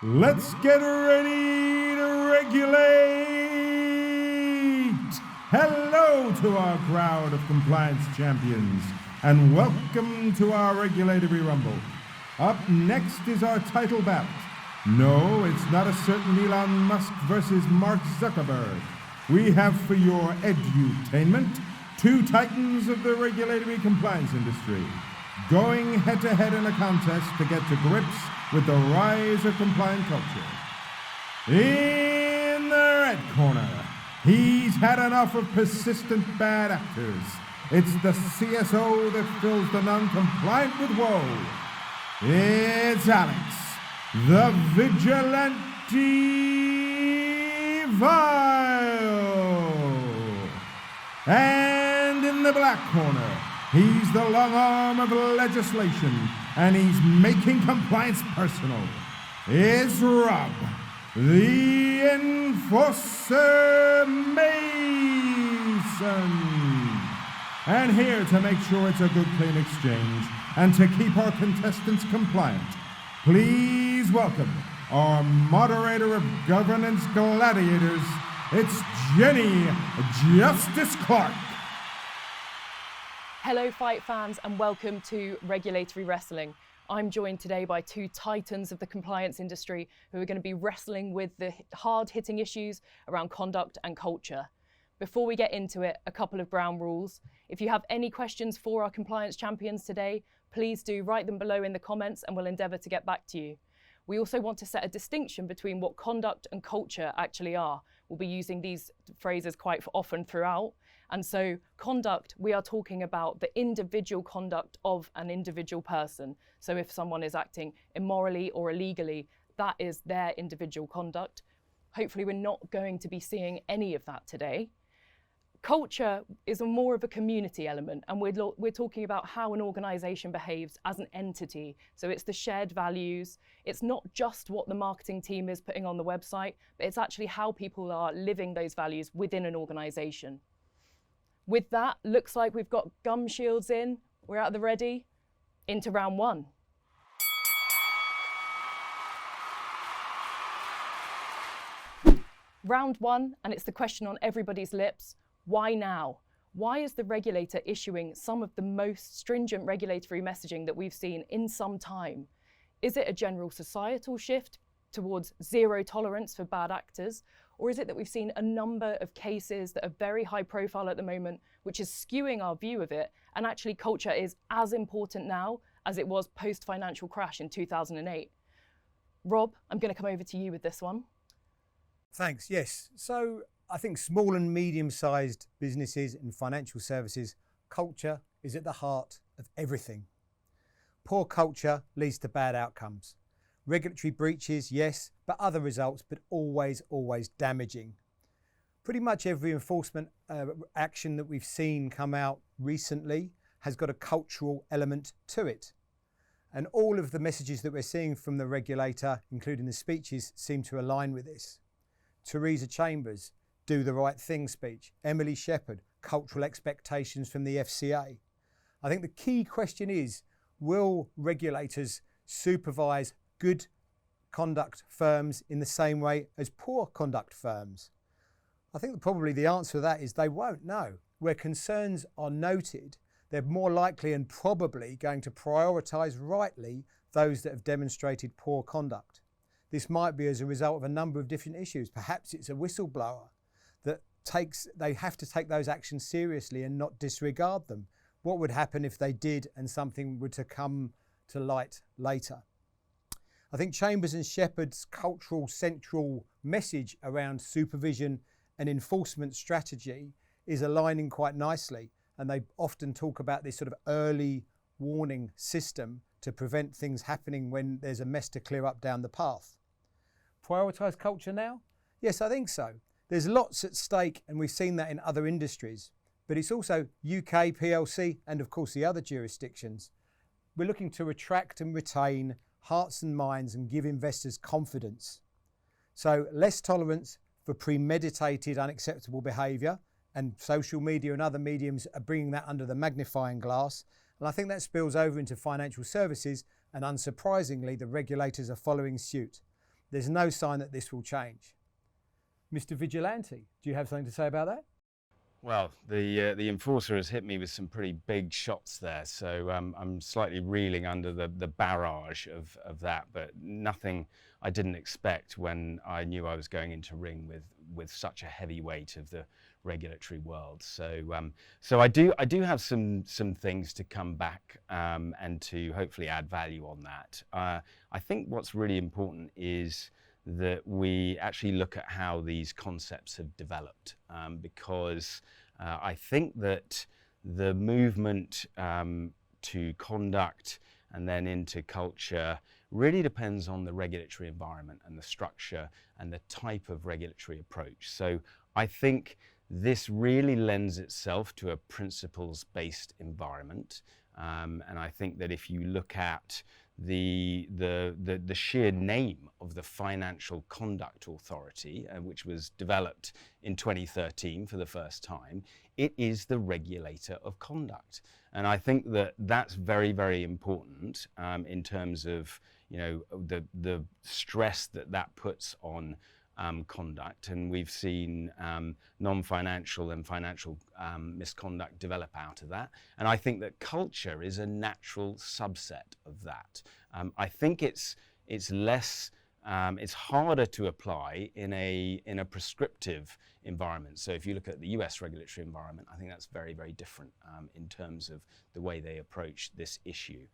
Let's get ready to regulate! Hello to our crowd of compliance champions, and welcome to our regulatory rumble. Up next is our title bout. No, it's not a certain Elon Musk versus Mark Zuckerberg. We have for your edutainment two titans of the regulatory compliance industry, going head-to-head in a contest to get to grips with the rise of compliant culture. In the red corner, he's had enough of persistent bad actors. It's the CSO that fills the non-compliant with woe. It's Alex, the Vigilante Viall. And in the black corner, he's the long arm of legislation, and he's making compliance personal. It's Rob, the Enforcer Mason. And here to make sure it's a good, clean exchange and to keep our contestants compliant, please welcome our moderator of governance gladiators. It's Jenny Justice Clark. Hello fight fans and welcome to Regulatory Wrestling. I'm joined today by two titans of the compliance industry who are going to be wrestling with the hard-hitting issues around conduct and culture. Before we get into it, a couple of ground rules. If you have any questions for our compliance champions today, please do write them below in the comments and we'll endeavour to get back to you. We also want to set a distinction between what conduct and culture actually are. We'll be using these phrases quite often throughout. And so conduct, we are talking about the individual conduct of an individual person. So if someone is acting immorally or illegally, that is their individual conduct. Hopefully we're not going to be seeing any of that today. Culture is more of a community element, and we're talking about how an organisation behaves as an entity. So it's the shared values. It's not just what the marketing team is putting on the website, but it's actually how people are living those values within an organisation. With that, looks like we've got gum shields in. We're at the ready. Into round one. Round one, and it's the question on everybody's lips. Why now? Why is the regulator issuing some of the most stringent regulatory messaging that we've seen in some time? Is it a general societal shift towards zero tolerance for bad actors? Or is it that we've seen a number of cases that are very high profile at the moment, which is skewing our view of it, and actually culture is as important now as it was post-financial crash in 2008? Rob, I'm going to come over to you with this one. Thanks, yes. So I think small and medium-sized businesses in financial services, culture is at the heart of everything. Poor culture leads to bad outcomes. Regulatory breaches, yes, but other results, but always damaging. Pretty much every enforcement action that we've seen come out recently has got a cultural element to it. And all of the messages that we're seeing from the regulator, including the speeches, seem to align with this. Teresa Chambers, do the right thing speech. Emily Shepherd, cultural expectations from the FCA. I think the key question is, will regulators supervise good conduct firms in the same way as poor conduct firms? I think probably the answer to that is they won't, no. Where concerns are noted, they're more likely and probably going to prioritise rightly those that have demonstrated poor conduct. This might be as a result of a number of different issues. Perhaps it's a whistleblower that they have to take those actions seriously and not disregard them. What would happen if they did and something were to come to light later? I think Chambers and Shepherd's cultural central message around supervision and enforcement strategy is aligning quite nicely. And they often talk about this sort of early warning system to prevent things happening when there's a mess to clear up down the path. Prioritise culture now? Yes, I think so. There's lots at stake, and we've seen that in other industries. But it's also UK, PLC, and of course the other jurisdictions. We're looking to attract and retain hearts and minds and give investors confidence. So less tolerance for premeditated unacceptable behaviour, and social media and other mediums are bringing that under the magnifying glass. And I think that spills over into financial services, and unsurprisingly, the regulators are following suit. there's no sign that this will change. Mr. Vigilante, do you have something to say about that? Well, the enforcer has hit me with some pretty big shots there, so I'm slightly reeling under the barrage of that, but nothing I didn't expect when I knew I was going into ring with such a heavy weight of the regulatory world. So so I do have some things to come back and to hopefully add value on that. I think what's really important is that we actually look at how these concepts have developed, because I think that the movement to conduct and then into culture really depends on the regulatory environment and the structure and the type of regulatory approach. So I think this really lends itself to a principles-based environment, and I think that if you look at the sheer name of the Financial Conduct Authority, which was developed in 2013 for the first time, it is the regulator of conduct. And I think that that's very, very important in terms of, you know, the stress that puts on conduct, and we've seen non-financial and financial misconduct develop out of that. And I think that culture is a natural subset of that. I think it's less, it's harder to apply in a prescriptive environment. So if you look at the US regulatory environment, I think that's very, very different in terms of the way they approach this issue.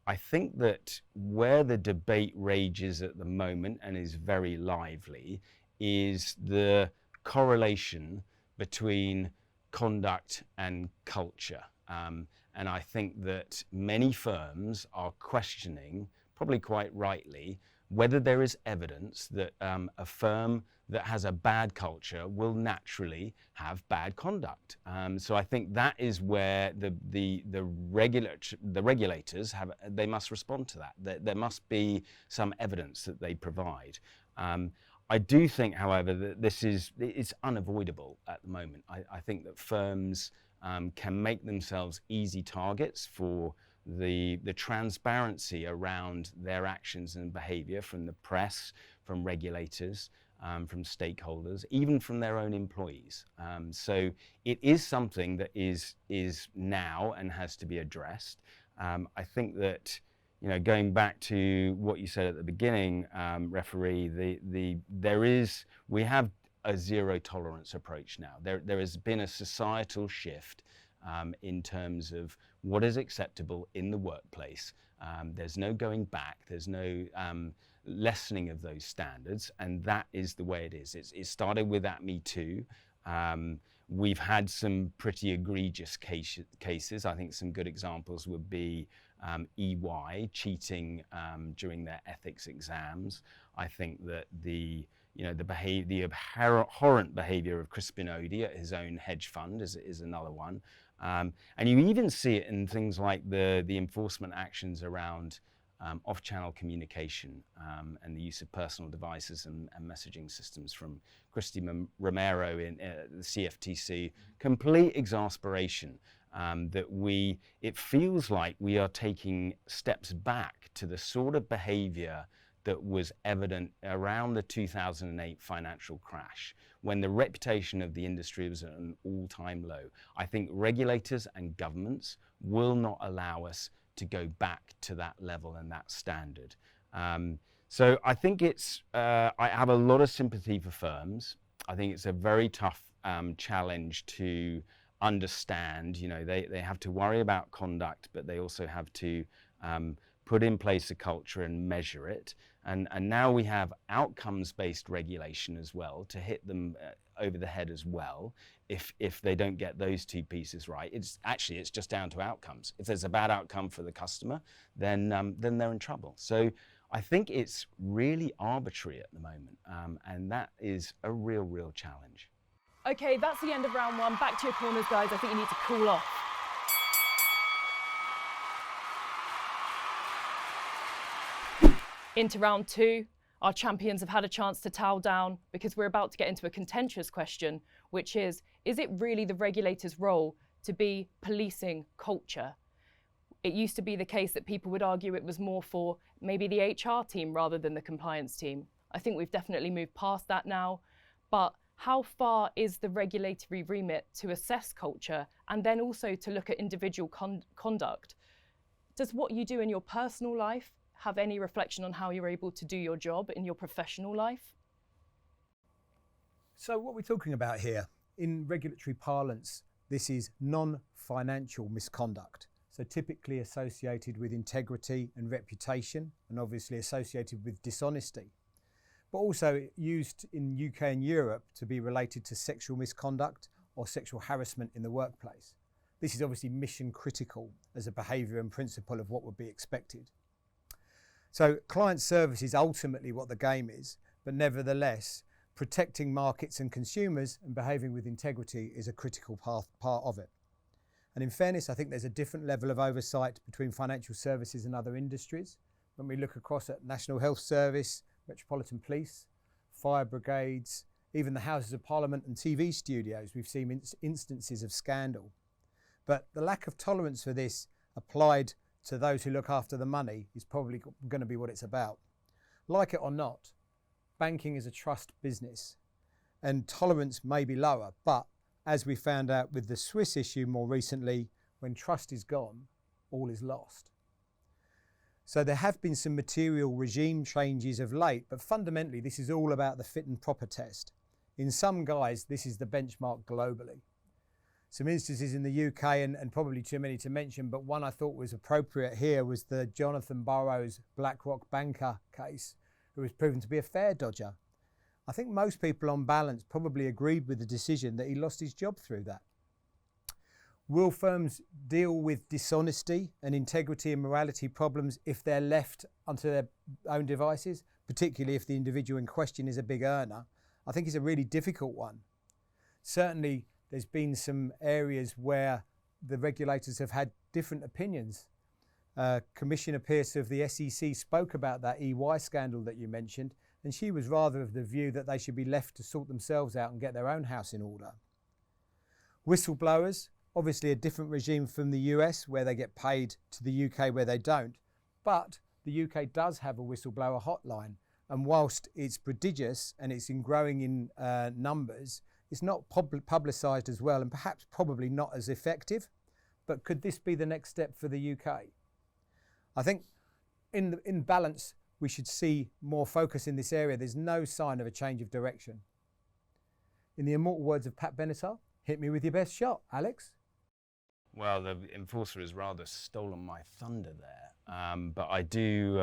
I think that where the debate rages at the moment and is very lively is the correlation between conduct and culture. And I think that many firms are questioning, probably quite rightly, whether there is evidence that a firm that has a bad culture will naturally have bad conduct. So I think that is where the regulators they must respond to that. There must be some evidence that they provide. I do think, however, that it's unavoidable at the moment. I think that firms can make themselves easy targets for the transparency around their actions and behavior from the press, from regulators, from stakeholders, even from their own employees. So it is something that is now and has to be addressed. I think that, you know, going back to what you said at the beginning, referee, we have a zero tolerance approach now. There has been a societal shift in terms of what is acceptable in the workplace. There's no going back. There's no lessening of those standards, and that is the way it is. It started with that Me Too. We've had some pretty egregious cases. I think some good examples would be EY cheating during their ethics exams. I think that the abhorrent behavior of Chris Spinodi at his own hedge fund is another one. And you even see it in things like the enforcement actions around off-channel communication and the use of personal devices and messaging systems from Christy Romero in the CFTC. Complete exasperation that it feels like we are taking steps back to the sort of behavior that was evident around the 2008 financial crash, when the reputation of the industry was at an all-time low. I think regulators and governments will not allow us to go back to that level and that standard. So I think I have a lot of sympathy for firms. I think it's a very tough challenge to understand. You know, they have to worry about conduct, but they also have to put in place a culture and measure it. And now we have outcomes-based regulation as well to hit them over the head as well. If they don't get those two pieces right, it's just down to outcomes. If there's a bad outcome for the customer, then they're in trouble. So I think it's really arbitrary at the moment, and that is a real challenge. Okay, that's the end of round one. Back to your corners, guys. I think you need to cool off. Into round two, our champions have had a chance to towel down because we're about to get into a contentious question, which is it really the regulator's role to be policing culture? It used to be the case that people would argue it was more for maybe the HR team rather than the compliance team. I think we've definitely moved past that now. But how far is the regulatory remit to assess culture and then also to look at individual conduct? Does what you do in your personal life have any reflection on how you're able to do your job in your professional life? So what we're talking about here, in regulatory parlance, this is non-financial misconduct. So typically associated with integrity and reputation, and obviously associated with dishonesty, but also used in UK and Europe to be related to sexual misconduct or sexual harassment in the workplace. This is obviously mission critical as a behaviour and principle of what would be expected. So client service is ultimately what the game is, but nevertheless, protecting markets and consumers and behaving with integrity is a critical part of it. And in fairness, I think there's a different level of oversight between financial services and other industries. When we look across at National Health Service, Metropolitan Police, fire brigades, even the Houses of Parliament and TV studios, we've seen instances of scandal. But the lack of tolerance for this applied to those who look after the money is probably going to be what it's about. Like it or not, banking is a trust business and tolerance may be lower, but as we found out with the Swiss issue more recently, when trust is gone, all is lost. So there have been some material regime changes of late, but fundamentally this is all about the fit and proper test. In some guise, this is the benchmark globally. Some instances in the UK, and probably too many to mention, but one I thought was appropriate here was the Jonathan Burrows BlackRock banker case, who was proven to be a fare dodger. I think most people on balance probably agreed with the decision that he lost his job through that. Will firms deal with dishonesty and integrity and morality problems if they're left unto their own devices, particularly if the individual in question is a big earner? I think it's a really difficult one. Certainly, there's been some areas where the regulators have had different opinions. Commissioner Pearce of the SEC spoke about that EY scandal that you mentioned, and she was rather of the view that they should be left to sort themselves out and get their own house in order. Whistleblowers, obviously a different regime from the US where they get paid to the UK where they don't, but the UK does have a whistleblower hotline, and whilst it's prodigious and it's growing in numbers, it's not publicised as well and perhaps probably not as effective. But could this be the next step for the UK? I think in balance, we should see more focus in this area. There's no sign of a change of direction. In the immortal words of Pat Benatar, hit me with your best shot, Alex. Well, the enforcer has rather stolen my thunder there, but I do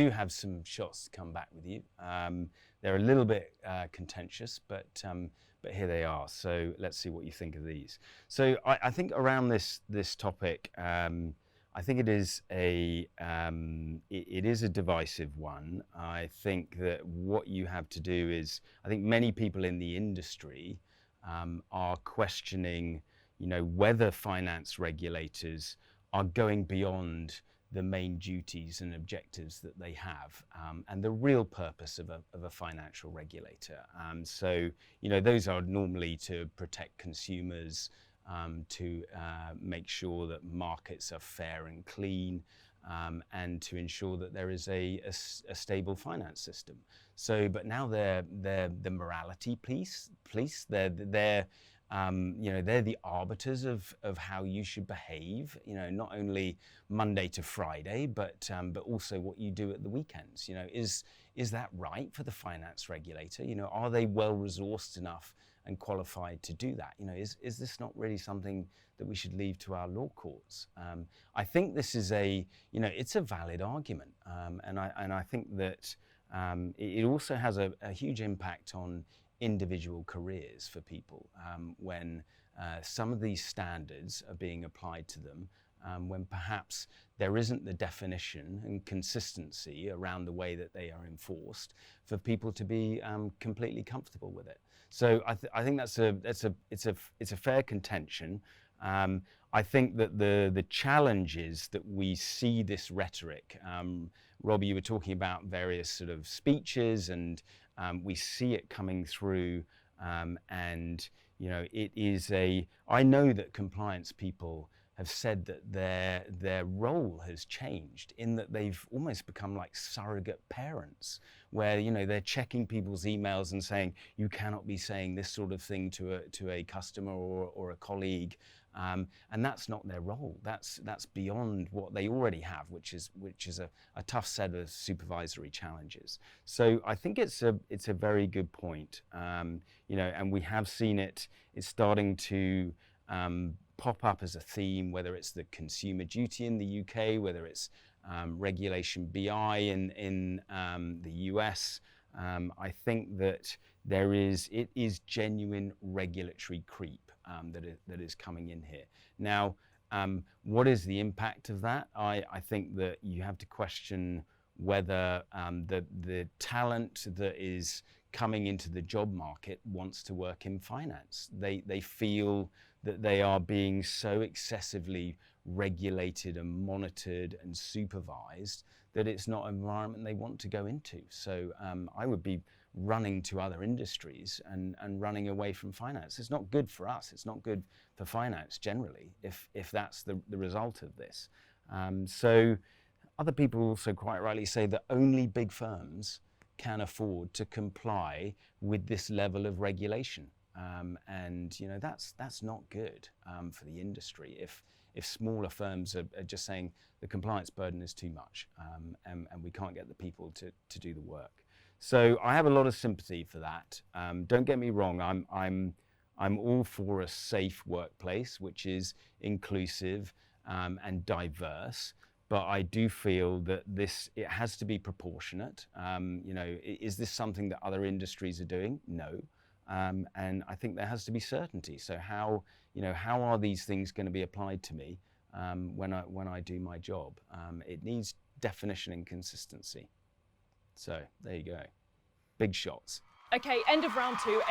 have some shots to come back with you. They're a little bit contentious, but here they are. So let's see what you think of these. So I think around this topic, I think it is a divisive one. I think that what you have to do is, I think many people in the industry are questioning, whether finance regulators are going beyond the main duties and objectives that they have, and the real purpose of a financial regulator. So, those are normally to protect consumers, to make sure that markets are fair and clean, and to ensure that there is a stable finance system. So, but now they're the morality police. They're the arbiters of how you should behave. Not only Monday to Friday, but also what you do at the weekends. Is that right for the finance regulator? Are they well resourced enough and qualified to do that? Is this not really something that we should leave to our law courts? I think this is it's a valid argument, and I think that it also has a huge impact on individual careers for people when some of these standards are being applied to them, when perhaps there isn't the definition and consistency around the way that they are enforced for people to be completely comfortable with it. So I think it's a fair contention. I think that the challenge is that we see this rhetoric. Robbie, you were talking about various sort of speeches, and we see it coming through, and it is I know that compliance people have said that their role has changed in that they've almost become like surrogate parents, where they're checking people's emails and saying you cannot be saying this sort of thing to a customer or a colleague, and that's not their role. That's beyond what they already have, which is a tough set of supervisory challenges. So I think it's a very good point, and we have seen it. It's starting to pop up as a theme, whether it's the consumer duty in the UK, whether it's regulation BI in the US. I think that it is genuine regulatory creep that is coming in here. Now, what is the impact of that? I think that you have to question whether the talent that is coming into the job market wants to work in finance. They feel that they are being so excessively regulated and monitored and supervised that it's not an environment they want to go into. So I would be running to other industries and running away from finance. It's not good for us. It's not good for finance generally if that's the result of this. So other people also quite rightly say that only big firms can afford to comply with this level of regulation. And that's not good for the industry if smaller firms are just saying the compliance burden is too much, and we can't get the people to do the work. So I have a lot of sympathy for that. Don't get me wrong, I'm all for a safe workplace which is inclusive and diverse. But I do feel that it has to be proportionate. Is this something that other industries are doing? No. And I think there has to be certainty. So how are these things going to be applied to me when I do my job? It needs definition and consistency. So there you go. Big shots. Okay, end of round two.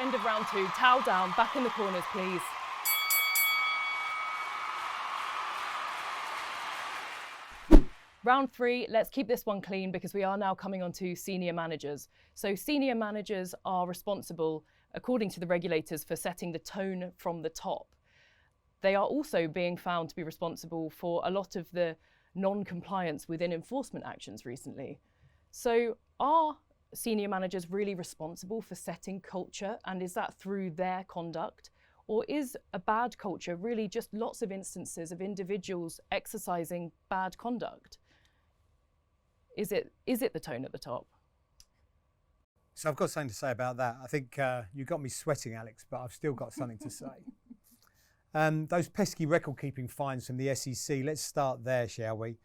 Towel down, back in the corners, please. Round three, let's keep this one clean because we are now coming on to senior managers. So senior managers are responsible, according to the regulators, for setting the tone from the top. They are also being found to be responsible for a lot of the non-compliance within enforcement actions recently. So are senior managers really responsible for setting culture, and is that through their conduct? Or is a bad culture really just lots of instances of individuals exercising bad conduct? Is it the tone at the top? So I've got something to say about that. I think you got me sweating, Alex, but I've still got something to say. Those pesky record-keeping fines from the SEC, let's start there, shall we?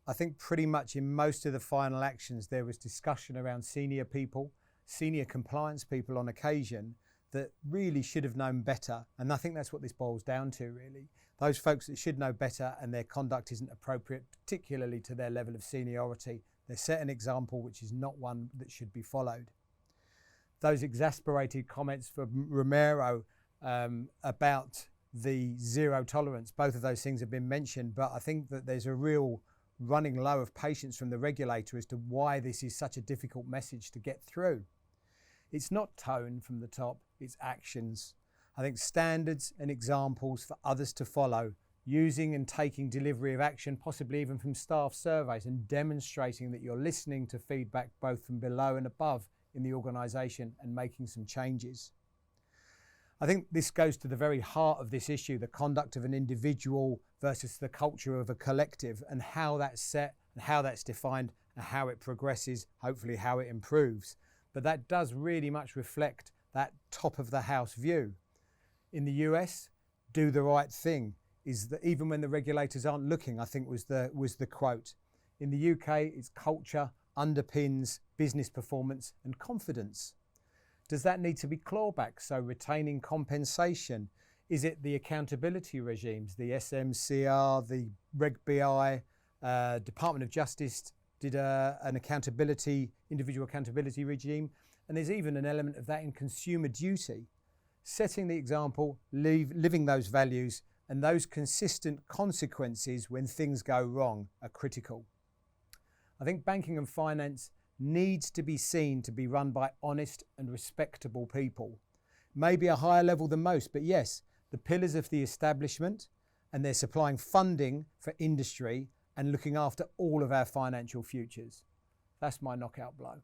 I think pretty much in most of the final actions there was discussion around senior people, senior compliance people on occasion, that really should have known better. And I think that's what this boils down to, really. Those folks that should know better and their conduct isn't appropriate, particularly to their level of seniority. They set an example which is not one that should be followed. Those exasperated comments from Romero about the zero tolerance, both of those things have been mentioned, but I think that there's a real running low of patience from the regulator as to why this is such a difficult message to get through. It's not tone from the top, it's actions. I think standards and examples for others to follow, using and taking delivery of action, possibly even from staff surveys, and demonstrating that you're listening to feedback both from below and above in the organisation and making some changes. I think this goes to the very heart of this issue, the conduct of an individual versus the culture of a collective, and how that's set and how that's defined and how it progresses, hopefully how it improves. But that does really much reflect that top of the house view. In the US, do the right thing is that even when the regulators aren't looking, I think was the quote. In the UK, it's culture underpins business performance and confidence. Does that need to be clawback? So retaining compensation? Is it the accountability regimes, the SMCR, the Reg BI, Department of Justice did an individual accountability regime, and there's even an element of that in consumer duty. Setting the example, living those values, and those consistent consequences when things go wrong are critical. I think banking and finance needs to be seen to be run by honest and respectable people. Maybe a higher level than most, but yes, the pillars of the establishment and they're supplying funding for industry and looking after all of our financial futures. That's my knockout blow.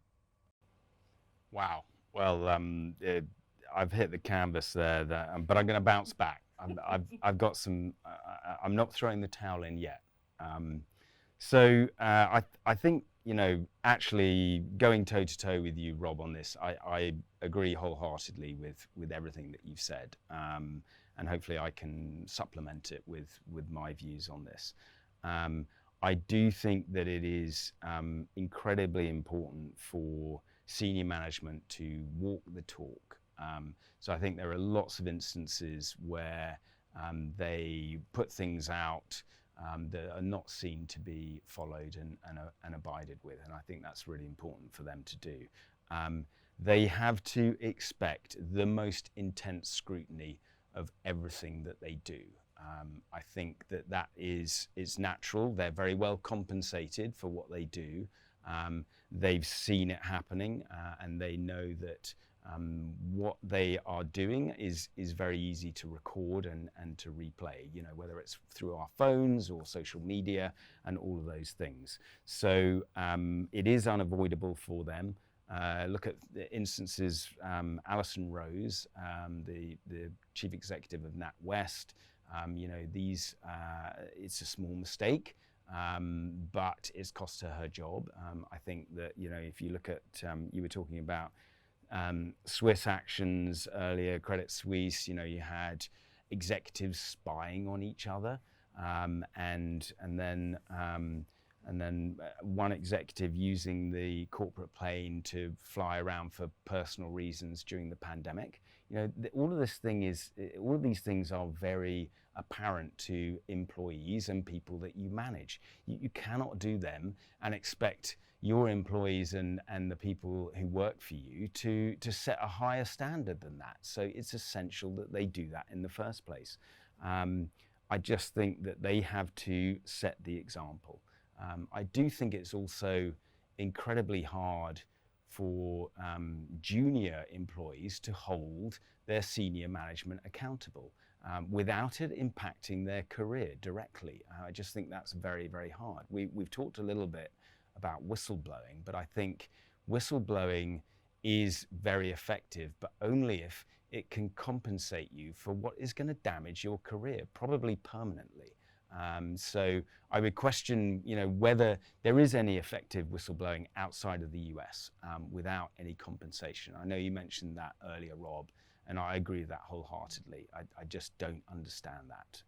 Wow. Well, I've hit the canvas there, but I'm going to bounce back. I've got some. I'm not throwing the towel in yet. I think, you know, actually going toe to toe with you, Rob, on this, I agree wholeheartedly with everything that you've said, and hopefully I can supplement it with my views on this. I do think that it is incredibly important for senior management to walk the talk. So I think there are lots of instances where they put things out that are not seen to be followed and abided with, and I think that's really important for them to do. They have to expect the most intense scrutiny of everything that they do. I think that is natural. They're very well compensated for what they do. They've seen it happening, and they know that what they are doing is very easy to record and to replay, you know, whether it's through our phones or social media and all of those things. So it is unavoidable for them. Look at the instances, Alison Rose, the chief executive of NatWest, you know, it's a small mistake, but it's cost her job. I think that, you know, if you look at, you were talking about Swiss actions earlier, Credit Suisse, you know, you had executives spying on each other, and then one executive using the corporate plane to fly around for personal reasons during the pandemic. You know, all of these things are very apparent to employees and people that you manage. You cannot do them and expect your employees and the people who work for you to set a higher standard than that. So it's essential that they do that in the first place. I just think that they have to set the example. I do think it's also incredibly hard for junior employees to hold their senior management accountable without it impacting their career directly. I just think that's very, very hard. We've talked a little bit about whistleblowing, but I think whistleblowing is very effective, but only if it can compensate you for what is going to damage your career, probably permanently. So I would question, you know, whether there is any effective whistleblowing outside of the US without any compensation. I know you mentioned that earlier, Rob, and I agree with that wholeheartedly. I just don't understand that.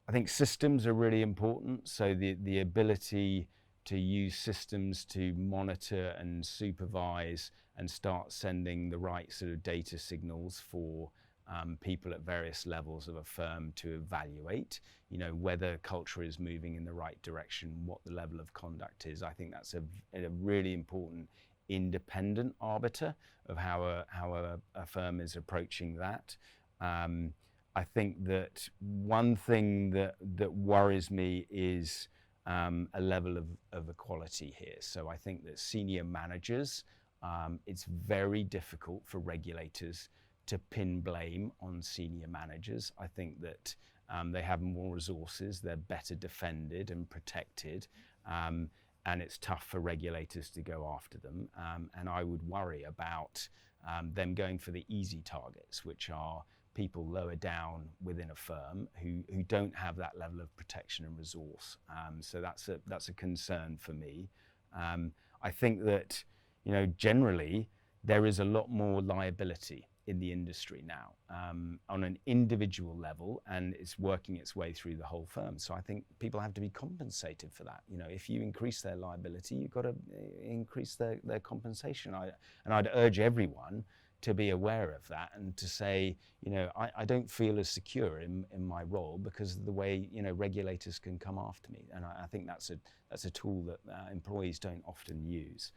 I think systems are really important. So the ability to use systems to monitor and supervise and start sending the right sort of data signals for people at various levels of a firm to evaluate, you know, whether culture is moving in the right direction, what the level of conduct is. I think that's a really important independent arbiter of how a firm is approaching that. I think that one thing that worries me is a level of equality here. So I think that senior managers, it's very difficult for regulators to pin blame on senior managers. I think that they have more resources, they're better defended and protected, and it's tough for regulators to go after them. And I would worry about them going for the easy targets, which are people lower down within a firm who don't have that level of protection and resource. So that's a concern for me. I think that, you know, generally there is a lot more liability in the industry now on an individual level, and it's working its way through the whole firm. So I think people have to be compensated for that. You know, if you increase their liability, you've got to increase their compensation. And I'd urge everyone to be aware of that and to say, you know, I don't feel as secure in my role because of the way, you know, regulators can come after me. And I think that's a tool that employees don't often use.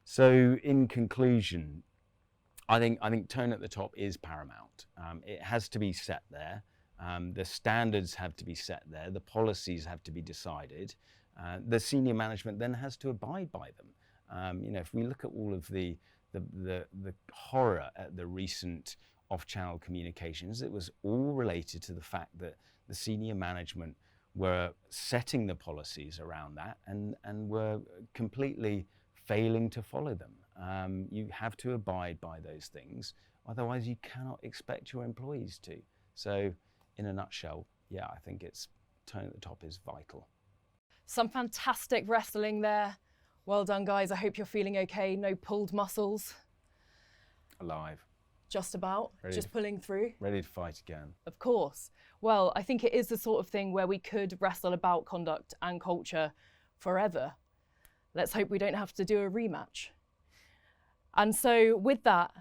So in conclusion, I think tone at the top is paramount. It has to be set there. The standards have to be set there. The policies have to be decided. The senior management then has to abide by them. You know, if we look at all of the horror at the recent off-channel communications. It was all related to the fact that the senior management were setting the policies around that and were completely failing to follow them. You have to abide by those things, otherwise you cannot expect your employees to. So in a nutshell, yeah, I think it's tone at the top is vital. Some fantastic wrestling there. Well done, guys. I hope you're feeling okay. No pulled muscles. Alive. Just about. Just pulling through. Ready to fight again. Of course. Well, I think it is the sort of thing where we could wrestle about conduct and culture forever. Let's hope we don't have to do a rematch. And so with that,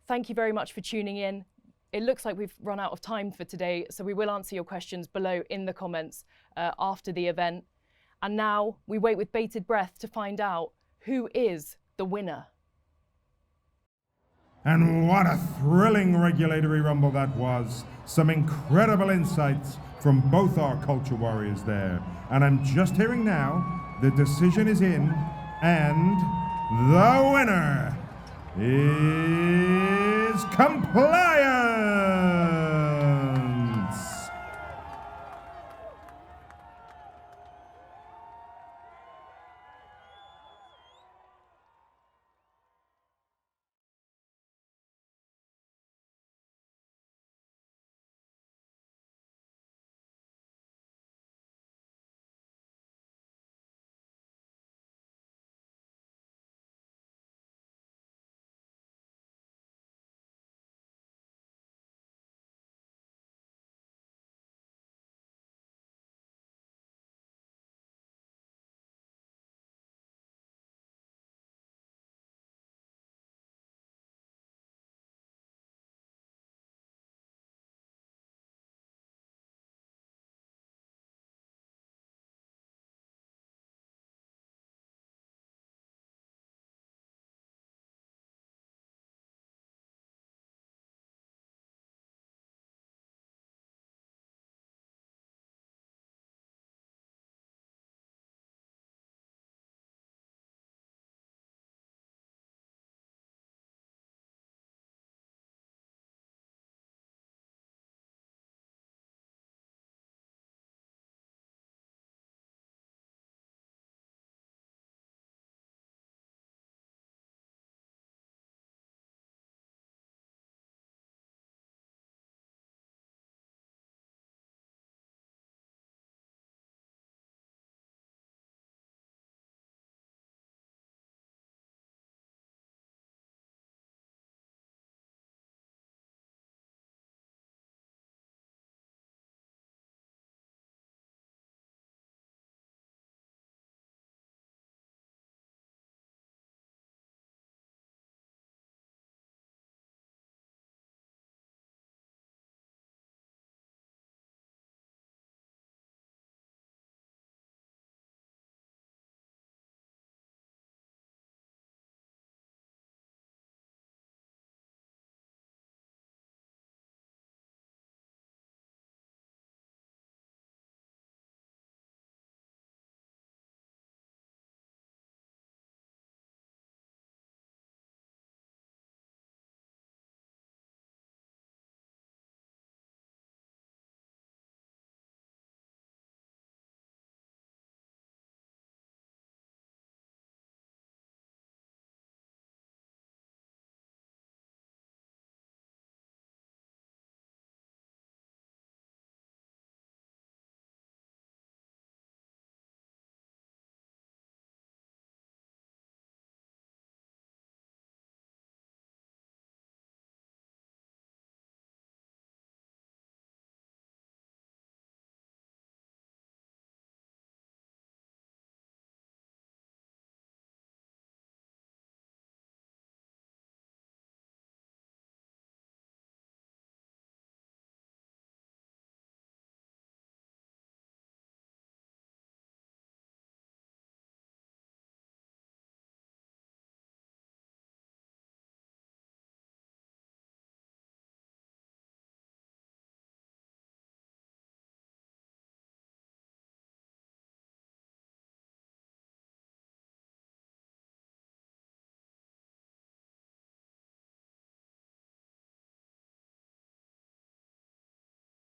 thank you very much for tuning in. It looks like we've run out of time for today, so we will answer your questions below in the comments after the event. And now we wait with bated breath to find out who is the winner. And what a thrilling regulatory rumble that was. Some incredible insights from both our culture warriors there. And I'm just hearing now, the decision is in, and the winner is Compliance!